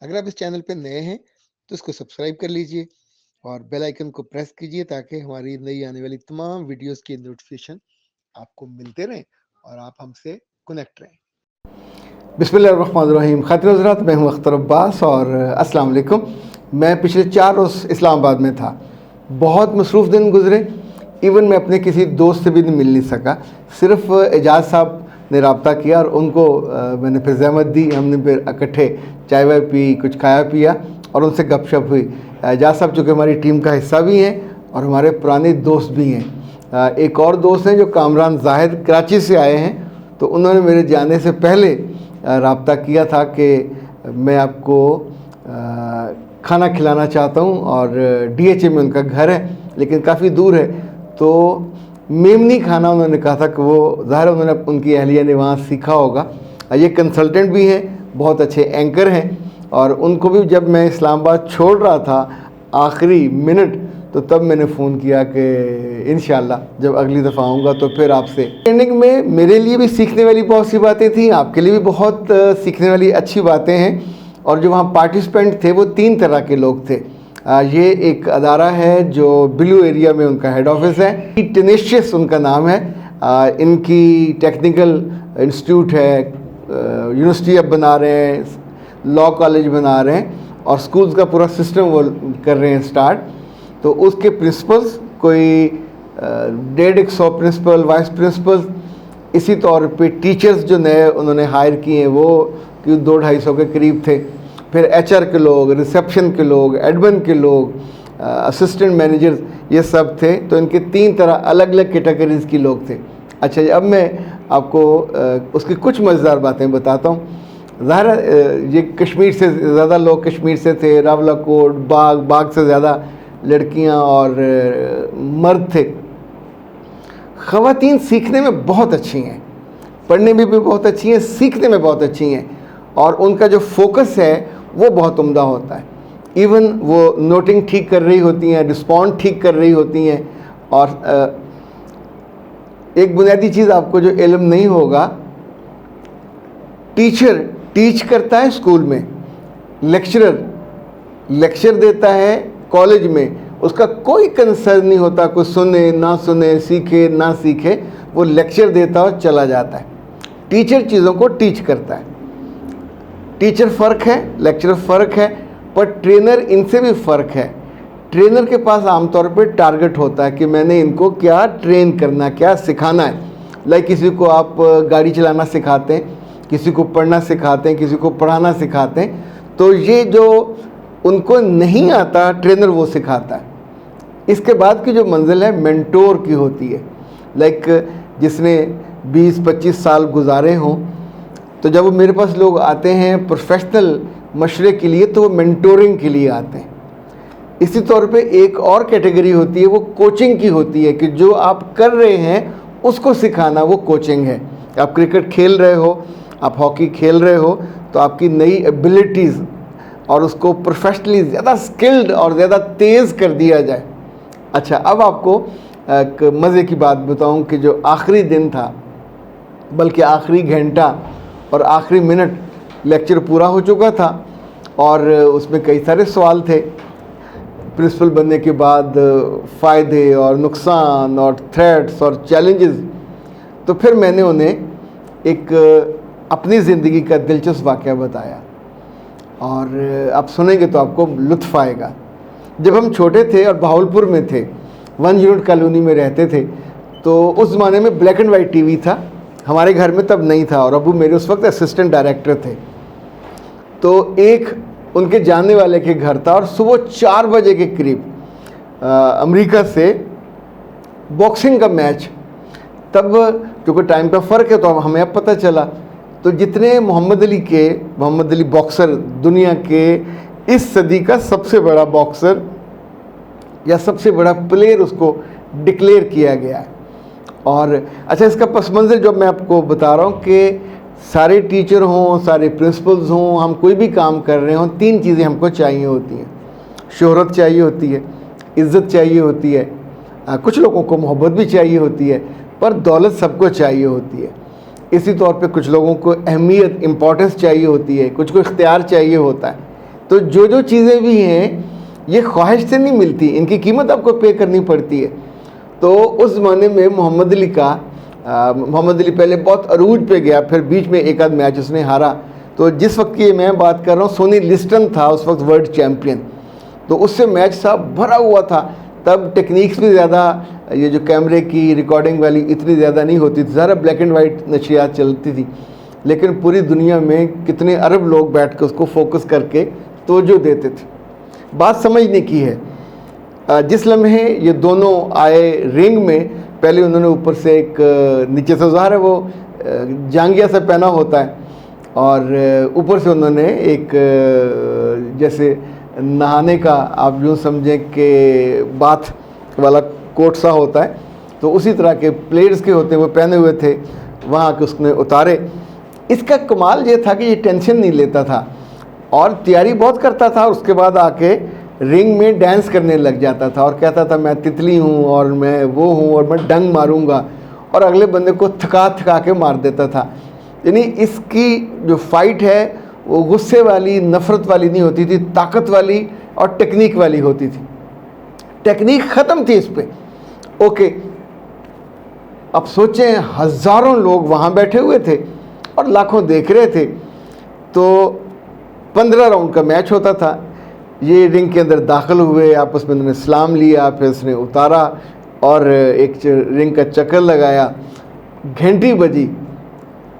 अगर आप इस चैनल पे नए हैं तो इसको सब्सक्राइब कर लीजिए और बेल आइकन को प्रेस कीजिए ताकि हमारी नई आने वाली तमाम वीडियोस की नोटिफिकेशन आपको मिलते रहें और आप हमसे कनेक्ट रहें। बिस्मिल्लाहिर्रहमानिर्रहीम। ख़ातिन हज़रात, मैं हूँ अख्तर अब्बास और अस्सलाम वालेकुम। मैं पिछले 4 रोज़ इस्लामाबाद में था। बहुत मसरूफ़ दिन गुज़रे। इवन मैं अपने किसी दोस्त से भी मिल नहीं सका। सिर्फ़ एजाज़ साहब ने रब्ता किया और उनको मैंने फिर ज़हमत दी। हमने फिर इकट्ठे चाय वाय पी, कुछ खाया पिया और उनसे गपशप हुई। एजाज़ साहब चूँकि हमारी टीम का हिस्सा भी हैं और हमारे पुराने दोस्त भी हैं। एक और दोस्त हैं जो कामरान ज़ाहिद कराची से आए हैं, तो उन्होंने मेरे जाने से पहले रब्ता किया था कि मैं आपको खाना खिलाना चाहता हूँ और DHA में उनका घर है लेकिन काफ़ी दूर है। तो मेमनी खाना उन्होंने कहा था कि वो ज़ाहिर उन्होंने उनकी अहलिया ने वहाँ सीखा होगा। ये कंसल्टेंट भी हैं, बहुत अच्छे एंकर हैं और उनको भी जब मैं इस्लामाबाद छोड़ रहा था आखिरी मिनट, तो तब मैंने फ़ोन किया कि इंशाल्लाह जब अगली दफ़ा आऊँगा तो फिर आपसे। ट्रेनिंग में मेरे लिए भी सीखने वाली बहुत सी बातें थी, आपके लिए भी बहुत सीखने वाली अच्छी बातें हैं। और जो वहाँ पार्टिसिपेंट थे वो 3 तरह के लोग थे। ये एक अदारा है जो ब्लू एरिया में उनका हेड ऑफिस है, टेनेशियस उनका नाम है। इनकी टेक्निकल इंस्टीट्यूट है, यूनिवर्सिटी अब बना रहे हैं, लॉ कॉलेज बना रहे हैं और स्कूल्स का पूरा सिस्टम वो कर रहे हैं स्टार्ट। तो उसके प्रिंसिपल्स कोई 150 प्रिंसिपल, वाइस प्रिंसिपल, इसी तौर पे टीचर्स जो नए उन्होंने हायर किए हैं वो 200-250 के करीब थे। फिर HR के लोग, रिसेप्शन के लोग, एडमिन के लोग, असिस्टेंट मैनेजर्स, ये सब थे। तो इनके 3 तरह अलग अलग कैटेगरीज़ के लोग थे। अच्छा, अब मैं आपको उसकी कुछ मज़ेदार बातें बताता हूँ। ज़ाहिर ये कश्मीर से ज़्यादा लोग कश्मीर से थे, रावलाकोट, बाग से ज़्यादा लड़कियाँ और मर्द थे। ख़वातीन सीखने में बहुत अच्छी हैं, पढ़ने में भी बहुत अच्छी हैं, सीखने में बहुत अच्छी हैं और उनका जो फोकस है वो बहुत उम्दा होता है। इवन वो नोटिंग ठीक कर रही होती हैं, रिस्पॉन्ड ठीक कर रही होती हैं। और एक बुनियादी चीज़ आपको जो इल्म नहीं होगा, टीचर टीच करता है स्कूल में, लेक्चरर लेक्चर देता है कॉलेज में, उसका कोई कंसर्न नहीं होता कोई सुने ना सुने, सीखे ना सीखे, वो लेक्चर देता और चला जाता है। टीचर चीज़ों को टीच करता है। टीचर फ़र्क है, लेक्चरर फ़र्क है, पर ट्रेनर इनसे भी फ़र्क है। ट्रेनर के पास आमतौर पे टारगेट होता है कि मैंने इनको क्या ट्रेन करना, क्या सिखाना है। लाइक किसी को आप गाड़ी चलाना सिखाते हैं, किसी को पढ़ना सिखाते हैं, किसी को पढ़ाना सिखाते हैं, तो ये जो उनको नहीं आता ट्रेनर वो सिखाता है। इसके बाद की जो मंजिल है मेंटोर की होती है। लाइक जिसने 20-25 साल गुजारे हों, तो जब वो मेरे पास लोग आते हैं प्रोफेशनल मशवरे के लिए तो वो मेंटोरिंग के लिए आते हैं। इसी तौर पे एक और कैटेगरी होती है, वो कोचिंग की होती है कि जो आप कर रहे हैं उसको सिखाना, वो कोचिंग है। आप क्रिकेट खेल रहे हो, आप हॉकी खेल रहे हो, तो आपकी नई एबिलिटीज़ और उसको प्रोफेशनली ज़्यादा स्किल्ड और ज़्यादा तेज़ कर दिया जाए। अच्छा, अब आपको एक मज़े की बात बताऊं कि जो आखिरी दिन था, बल्कि आखिरी घंटा और आखिरी मिनट, लेक्चर पूरा हो चुका था और उसमें कई सारे सवाल थे। प्रिंसिपल बनने के बाद फ़ायदे और नुकसान और थ्रेट्स और चैलेंजेस। तो फिर मैंने उन्हें एक अपनी ज़िंदगी का दिलचस्प वाक़या बताया और आप सुनेंगे तो आपको लुत्फ़ आएगा। जब हम छोटे थे और बहावलपुर में थे, 1 यूनिट कॉलोनी में रहते थे, तो उस ज़माने में ब्लैक एंड वाइट टीवी था। हमारे घर में तब नहीं था और अबू मेरे उस वक्त असिस्टेंट डायरेक्टर थे। तो एक उनके जानने वाले के घर था और सुबह 4 बजे के करीब अमेरिका से बॉक्सिंग का मैच। तब क्योंकि टाइम का फ़र्क है तो अब हमें अब पता चला, तो जितने मोहम्मद अली बॉक्सर, दुनिया के इस सदी का सबसे बड़ा बॉक्सर या सबसे बड़ा प्लेयर उसको डिक्लेयर किया गया है। और अच्छा, इसका पस मंज़र जो मैं आपको बता रहा हूँ कि सारे टीचर हों, सारे प्रिंसिपल्स हों, हम कोई भी काम कर रहे हों, 3 चीज़ें हमको चाहिए होती हैं। शोहरत चाहिए होती है, इज़्ज़त चाहिए होती है, कुछ लोगों को मोहब्बत भी चाहिए होती है, पर दौलत सबको चाहिए होती है। इसी तौर पे कुछ लोगों को अहमियत, इम्पोर्टेंस चाहिए होती है, कुछ को इख्तियार चाहिए होता है। तो जो जो चीज़ें भी हैं ये ख्वाहिश से नहीं मिलती, इनकी कीमत आपको पे करनी पड़ती है। तो उस ज़माने में मोहम्मद अली पहले बहुत अरूज पे गया, फिर बीच में एक आध मैच उसने हारा। तो जिस वक्त की मैं बात कर रहा हूँ, सोनी लिस्टन था उस वक्त वर्ल्ड चैम्पियन, तो उससे मैच साहब भरा हुआ था। तब टेक्निक्स भी ज़्यादा, ये जो कैमरे की रिकॉर्डिंग वाली इतनी ज़्यादा नहीं होती थी, ज़्यादा ब्लैक एंड वाइट नशियात चलती थी, लेकिन पूरी दुनिया में कितने अरब लोग बैठ कर उसको फोकस करके तवज्जो देते थे। बात समझने की है। जिस लम्हे ये दोनों आए रिंग में, पहले उन्होंने ऊपर से एक नीचे से ज़ाहिर है वो जांगिया सा पहना होता है, और ऊपर से उन्होंने एक जैसे नहाने का, आप यूँ समझें कि बाथ वाला कोट सा होता है, तो उसी तरह के प्लेयर्स के होते हैं, वो पहने हुए थे। वहाँ के उसने उतारे। इसका कमाल ये था कि ये टेंशन नहीं लेता था और तैयारी बहुत करता था, और उसके बाद आके रिंग में डांस करने लग जाता था और कहता था मैं तितली हूँ और मैं वो हूँ और मैं डंग मारूंगा, और अगले बंदे को थका के मार देता था। यानी इसकी जो फाइट है वो गुस्से वाली, नफ़रत वाली नहीं होती थी, ताकत वाली और टेक्निक वाली होती थी। टेक्निक ख़त्म थी इस पर। ओके, अब सोचें हज़ारों लोग वहाँ बैठे हुए थे और लाखों देख रहे थे। तो 15 राउंड का मैच होता था। ये रिंग के अंदर दाखिल हुए, आपस में उन्होंने सलाम लिया, फिर उसने उतारा और एक रिंग का चक्कर लगाया। घंटी बजी,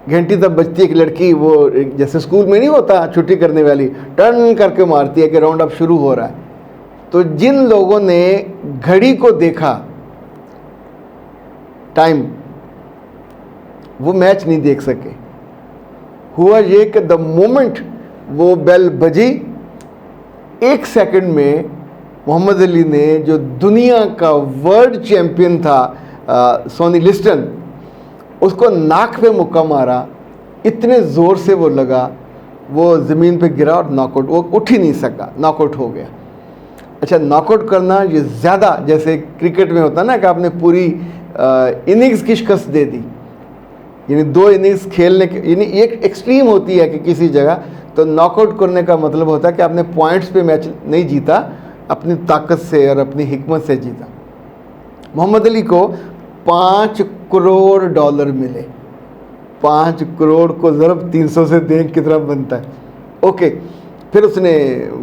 घंटी तब बजती है कि लड़की वो जैसे स्कूल में नहीं होता छुट्टी करने वाली, टर्न करके मारती है कि राउंड अब शुरू हो रहा है। तो जिन लोगों ने घड़ी को देखा टाइम, वो मैच नहीं देख सके। हुआ ये कि द मोमेंट वो बेल बजी, 1 सेकंड में मोहम्मद अली ने, जो दुनिया का वर्ल्ड चैम्पियन था सोनी लिस्टन, उसको नाक पे मुक्का मारा। इतने ज़ोर से वो लगा, वो ज़मीन पे गिरा और नॉकआउट, वो उठ ही नहीं सका, नॉकआउट हो गया। अच्छा, नॉकआउट करना ये ज़्यादा, जैसे क्रिकेट में होता है ना कि आपने पूरी इनिंग्स की शिकस्त दे दी, यानी 2 इनिंग्स खेलने के, यानी एक एक्सट्रीम होती है कि किसी जगह, तो नॉकआउट करने का मतलब होता है कि आपने पॉइंट्स पे मैच नहीं जीता, अपनी ताकत से और अपनी हिकमत से जीता। मोहम्मद अली को $5 करोड़ मिले। 5 करोड़ को ज़रब 300 से देख कितना बनता है। ओके, फिर उसने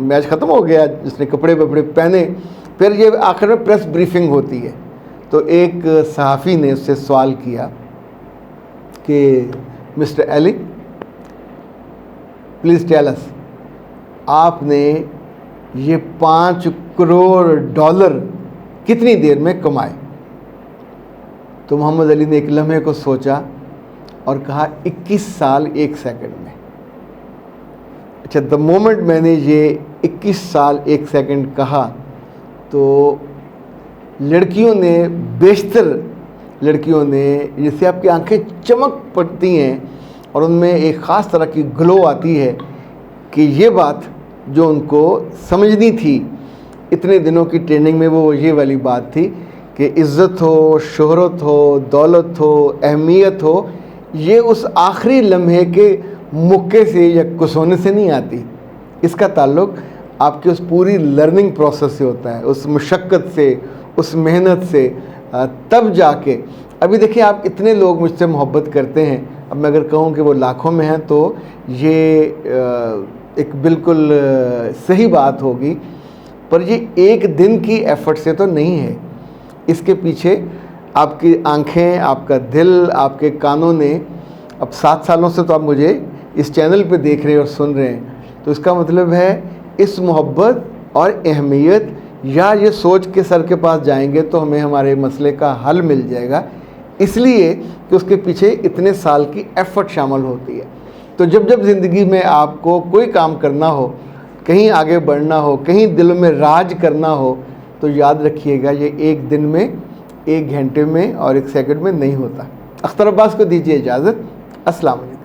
मैच ख़त्म हो गया, उसने कपड़े वपड़े पहने। फिर ये आखिर में प्रेस ब्रीफिंग होती है, तो एक सहाफ़ी ने उससे सवाल किया कि mister Ali please tell us, आपने ये $5 करोड़ कितनी देर में कमाए? तो मोहम्मद अली ने एक लम्हे को सोचा और कहा 21 साल 1 सेकंड में। अच्छा, द मोमेंट मैंने ये 21 साल 1 सेकंड कहा, तो लड़कियों ने, बेशतर लड़कियों ने, जैसे आपकी आंखें चमक पड़ती हैं और उनमें एक ख़ास तरह की ग्लो आती है कि ये बात जो उनको समझनी थी इतने दिनों की ट्रेनिंग में, वो ये वाली बात थी कि इज़्ज़त हो, शोहरत हो, दौलत हो, अहमियत हो, ये उस आखिरी लम्हे के मुक्के से या कुसोने से नहीं आती। इसका ताल्लुक़ आपके उस पूरी लर्निंग प्रोसेस से होता है, उस मुशक्क़त से, उस मेहनत से। तब जाके, अभी देखिए आप इतने लोग मुझसे मोहब्बत करते हैं, अब मैं अगर कहूँ कि वो लाखों में हैं तो ये एक बिल्कुल सही बात होगी, पर ये एक दिन की एफ़र्ट से तो नहीं है। इसके पीछे आपकी आंखें, आपका दिल, आपके कानों ने, अब 7 सालों से तो आप मुझे इस चैनल पे देख रहे हैं और सुन रहे हैं, तो इसका मतलब है इस मोहब्बत और अहमियत या ये सोच के सर के पास जाएंगे तो हमें हमारे मसले का हल मिल जाएगा, इसलिए कि उसके पीछे इतने साल की एफ़र्ट शामिल होती है। तो जब जब ज़िंदगी में आपको कोई काम करना हो, कहीं आगे बढ़ना हो, कहीं दिल में राज करना हो, तो याद रखिएगा ये एक दिन में, 1 घंटे में और 1 सेकंड में नहीं होता। अख्तर अब्बास को दीजिए इजाज़त। अस्सलाम वालेकुम।